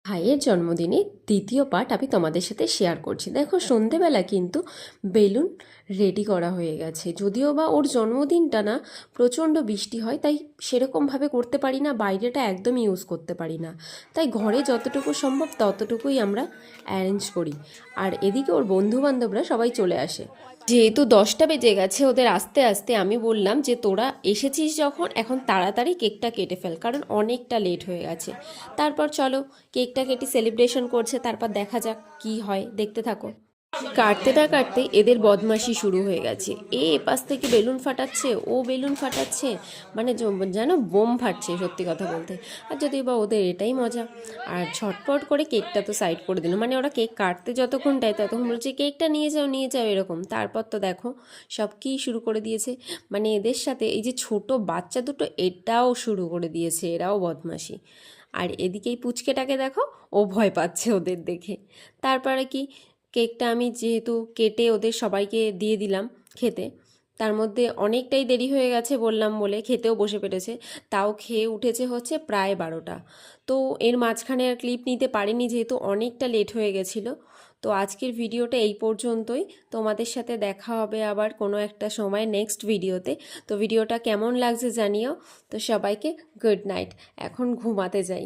ভাইয়ের জন্মদিনে দ্বিতীয় পার্ট আমি তোমাদের সাথে শেয়ার করছি। দেখো সন্ধেবেলা কিন্তু বেলুন রেডি করা হয়ে গেছে, যদিও বা ওর জন্মদিনটা না প্রচণ্ড বৃষ্টি হয়, তাই সেরকমভাবে করতে পারি না, বাইরেটা একদম ইউজ করতে পারি না, তাই ঘরে যতটুকু সম্ভব ততটুকুই আমরা অ্যারেঞ্জ করি। আর এদিকে ওর বন্ধুবান্ধবরা সবাই চলে আসে। যেহেতু 10টা বেজে গেছে, ওদের আস্তে আস্তে আমি বললাম যে তোরা এসেছিস যখন এখন তাড়াতাড়ি কেকটা কেটে ফেল, কারণ অনেকটা লেট হয়ে গেছে। তারপর চলো কেকটা কেটে সেলিব্রেশন করছে, তারপর দেখা যাক কি হয়, দেখতে থাকো। কাটতে না কাটতে এদের বদমাশি শুরু হয়ে গেছে। এপাশ থেকে বেলুন ফাটাচ্ছে, ও বেলুন ফাটাচ্ছে, মানে যেন বোম ফাটছে সত্যি কথা বলতে। আর যদিও বা ওদের এটাই মজা। আর ছটপট করে কেকটা তো সাইড করে দিল, মানে ওরা কেক কাটতে যতক্ষণ দেয় ততক্ষণ বলছে কেকটা নিয়ে যাও নিয়ে যাও এরকম। তারপর তো দেখো সব কী শুরু করে দিয়েছে, মানে এদের সাথে এই যে ছোট বাচ্চা দুটো এটাও শুরু করে দিয়েছে, এরাও বদমাশি। আর এদিকে এই পুচকেটাকে দেখো, ও ভয় পাচ্ছে ওদের দেখে। তারপরে কি, কেকটা আমি যেহেতু কেটে ওদের সবাইকে দিয়ে দিলাম খেতে, তার মধ্যে অনেকটাই দেরি হয়ে গেছে বললাম বলে খেতেও বসে পেরেছে। তাও খেয়ে উঠেছে হচ্ছে প্রায় 12টা। তো এর মাঝখানে আর ক্লিপ নিতে পারিনি যেহেতু অনেকটা লেট হয়ে গেছিলো। তো আজকের ভিডিওটা এই পর্যন্তই। তোমাদের সাথে দেখা হবে আবার কোনো একটা সময় নেক্সট ভিডিওতে। তো ভিডিওটা কেমন লাগছে জানিও। তো সবাইকে গুড নাইট, এখন ঘুমাতে যাই।